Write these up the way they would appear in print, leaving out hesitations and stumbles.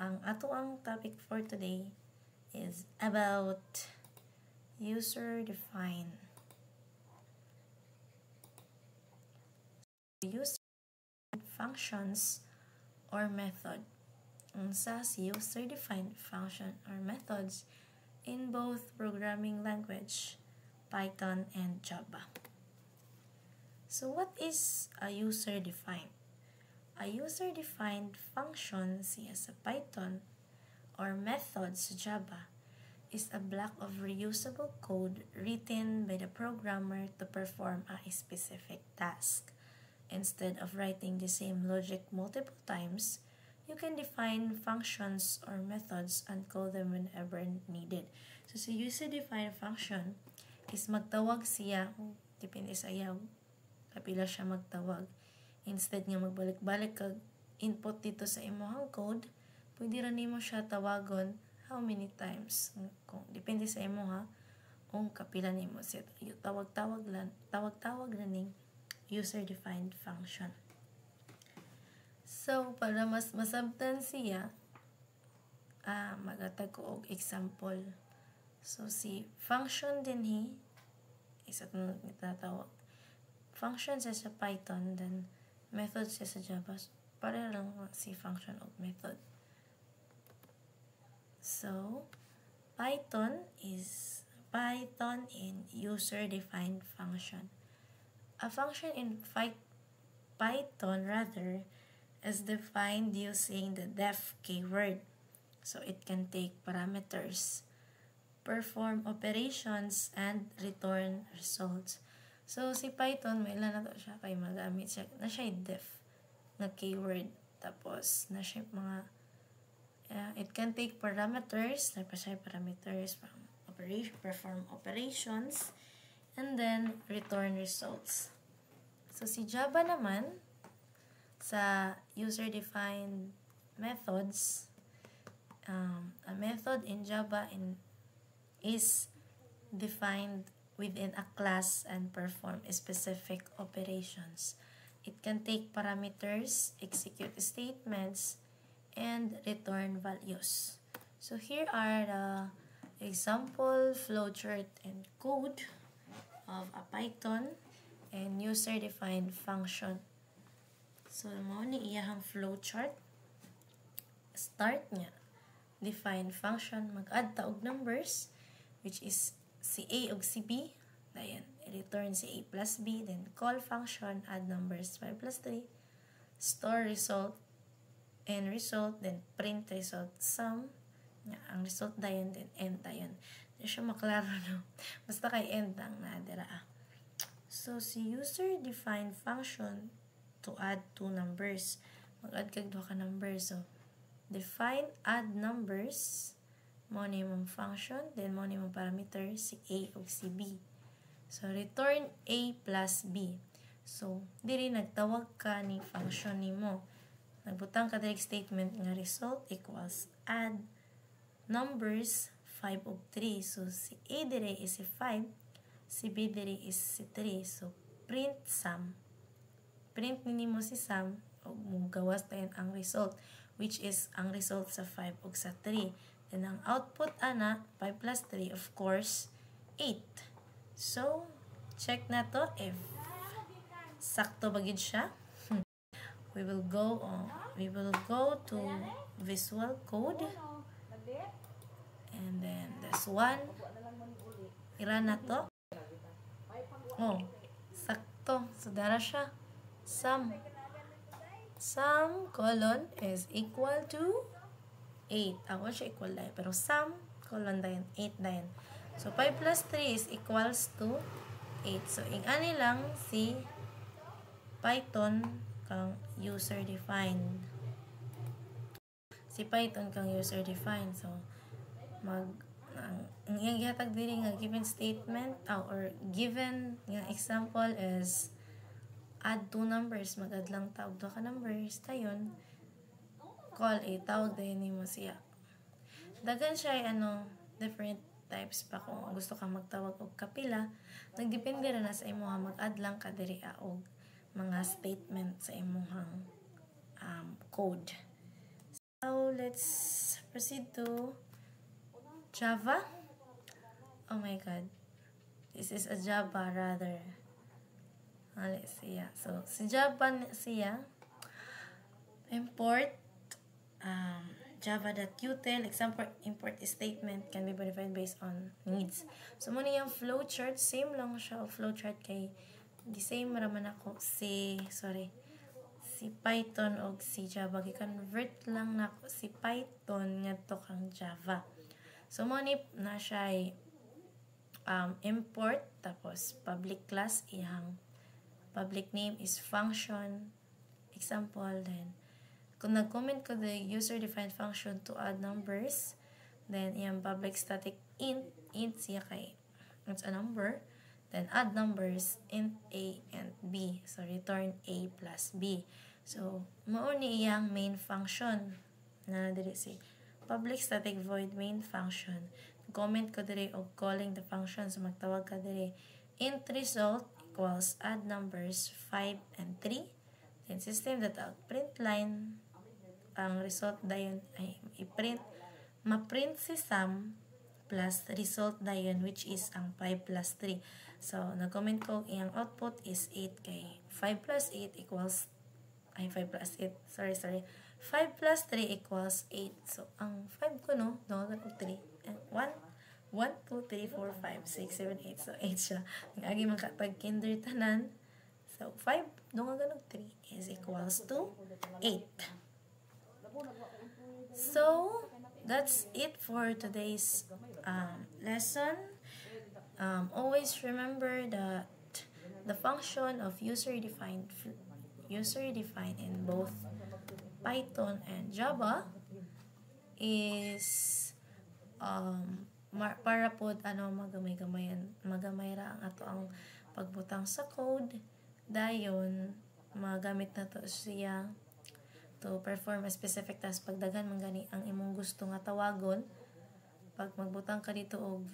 ang topic for today is about user-defined. User-defined functions or method. Sa user-defined function or methods in both programming language, Python and Java. So what is a user-defined? A user-defined function sa Python or method sa Java is a block of reusable code written by the programmer to perform a specific task. Instead of writing the same logic multiple times, you can define functions or methods and call them whenever needed. So sa user-defined function is magtawag siya, depende sa ayaw, kapila siya magtawag. Instead nga magbalik-balik kag input dito sa imong code, pwede rin mo siya tawagon how many times. Kung depende sa imo ha, kung kapila nimo siya tawag-tawag lang user-defined function. So para mas masabtan siya, magatag ko og example. So si function din isa tinatawag function sa Python, then method sa Java. Para lang si function o method. So, Python in user-defined function. A function in Python is defined using the def keyword. So, it can take parameters, perform operations, and return results. So, si Python, may ilan na to siya kay magamit siya. Na siya def na keyword. Tapos, na siya mga it can take parameters, perform operations, and then return results. So, si Java naman, sa user-defined methods, a method in Java is defined within a class and perform specific operations. It can take parameters, execute statements, and return values. So here are the example flowchart and code of a Python and user-defined function. So mo ni iyahang flowchart. Start niya, define function, mag-add ta og numbers, which is si A ug si B, dayan, return si A plus B, then call function, add numbers 5 plus 3, store result, and result, then print result, sum, ang result dayan, then end dayan. Hindi siya maklaro, no? Basta kay end ang nadira. So, si user-defined function to add two numbers. Mag-add kag duha ka numbers. So, define add numbers, mo ni mong function, then mo ni mong parameter, si A o si B. So, return A plus B. So, diri nagtawag ka ni function ni mo. Nagbutang ka direct statement nga result equals add numbers 5 ug 3. So, si A diri is si 5, si B diri is si 3. So, print sum. Print nimo si sum ug mugawas tayon ang result, which is ang result sa 5 ug sa 3. Then, ang output ana, 5 plus 3, of course, 8. So, check na to if sakto ba gid siya. We will go to Visual Code. And then, this one. Ira na to. Oh, sakto. So, dara siya. Sum colon is equal to 8. Ako siya equal dayan. Pero sum colon dayan, 8 dayan. So, 5 plus 3 is equals to 8. So, ani lang si Python kang user-defined. Si Python kang user-defined. So, ang iyang gihatag diri nga given statement or given nga example is add two numbers. Mag-add lang tawag duha ka numbers. Tayon, call A. Tawag dayon nimo siya. Dagan siya different types pa kung gusto ka magtawag og kapila. Nagdepende ra na sa imo ha, mag-add lang ka diri og mga statement sa imong code. Now, let's proceed to Java. Oh my god. This is a Java rather. Let's see. So, si Java siya, import java.util, example, import statement can be modified based on needs. So, muna yung flowchart, same lang siya, flowchart kay the same raman ako si Python o si Java. I-convert lang na ako si Python ngadto kang Java. So, muna na siya import, tapos public class, iyang public name is function, example, then kung nag-comment ko the user-defined function to add numbers, then yung public static int siya kay it's a number, then add numbers int a and b, so return a plus b. So mao ni iyang main function na diri si public static void main function. Comment ko diri og calling the function, so magtawag ka diri int result equals add numbers 5 and 3, then system.out print line, ang result dayon ay ma-print si sum plus result dayon which is ang 5 plus 3. So, nag-comment ko iyang output is 8 kay 5 plus 8 equals 5 plus 8. Sorry. 5 plus 3 equals 8. So, ang 5 ko no, 3. 1, 2, 3, 4, 5, 6, 7, 8. So, 8 siya. Ang agi makatag kinder tanan. So, 5, dunga ganog 3 is equals to 8. So, that's it for today's lesson. Always remember that the function of user-defined in both Python and Java is para pod magamay ra ang ato ang pagbutang sa code, dayon magamit na to siya to perform a specific task. Pagdagan man gani ang imong gusto nga tawagon, pag magbutang ka dito og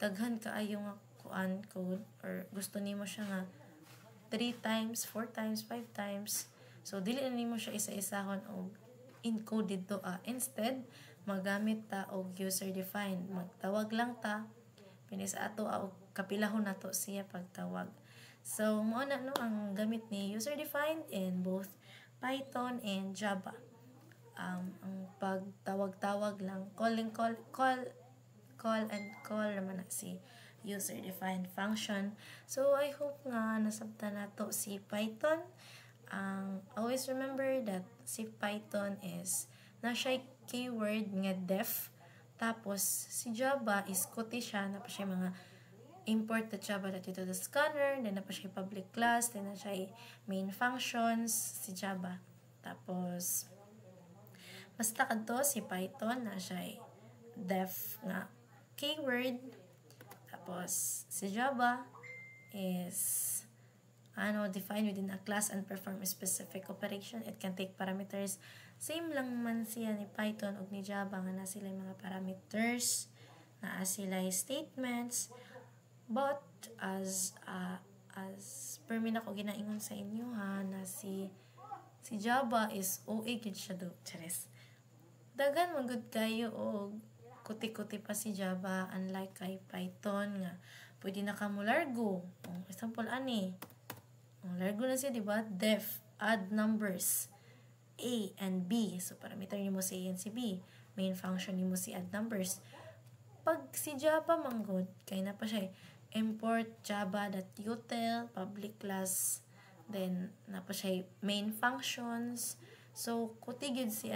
daghan kaayo nga kuan code, or gusto nimo siya nga 3 times, 4 times, 5 times, so dili na nimo siya isa-isahon og encode dito. Instead magamit ta og user defined, magtawag lang ta pinis ato og kapilahon nato siya pagtawag. So mao na no ang gamit ni user defined in both Python and Java. Ang pagtawag-tawag lang, call naman na si user-defined function. So, I hope nga nasabtan na to si Python. Always remember that si Python is na siya keyword nga def. Tapos, si Java is kuti siya, na pa siya mga import the Java dito the scanner, then na pa siya public class, then na siya main functions, si Java. Tapos, basta kadto si Python na siya def nga keyword. Tapos, si Java is defined within a class and perform a specific operation. It can take parameters. Same lang man siya ni Python ug ni Java nga na sila mga parameters, na sila statements. But as per mi na ko ginaingon sa inyo na si Java is OA gid siya do. Charis. Dagan man gud kayo og kuti-kuti pa si Java, unlike kay Python nga pwede na ka mo largo. Example ani. Largo na siya, di ba? Def, add numbers A and B. So parameter nimo si A and si B. Main function nimo si add numbers. Pag si Java manggod kay na pa siya import java.util public class, then na pa siya main functions. So kuti gid si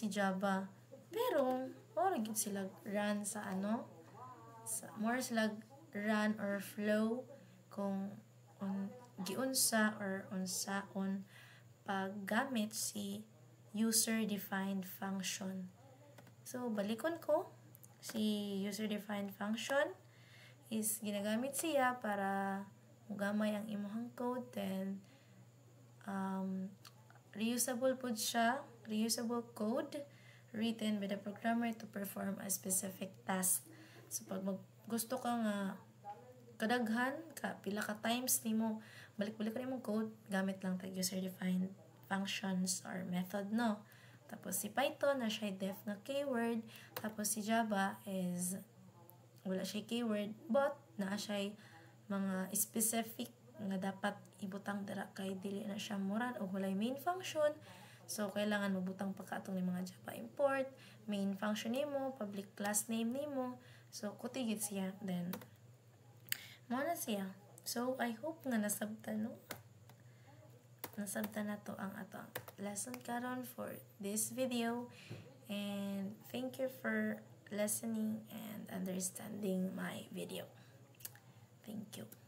Java, pero more gid sila run sa more sila run or flow kung giunsa or unsaon paggamit si user-defined function. So balikon ko, si user-defined function is ginagamit siya para mugamay ang imuhang code, then reusable code written by the programmer to perform a specific task. So pag gusto ka nga kadaghan pila ka times nimo balik-balik ka nimong code, gamit lang tag user-defined functions or method, no? Tapos si Python na siya def nga keyword. Tapos si Java is wala siya keyword but naa siya mga specific nga dapat ibutang dira kay dili na siya moran o walay main function. So kailangan mabutang pa ka atong mga Java import, main function nimo, public class name nimo. So kutigit siya, then mo na siya. So I hope nga nasabtan na to ang atong lesson karon for this video, and thank you for listening and understanding my video. Thank you.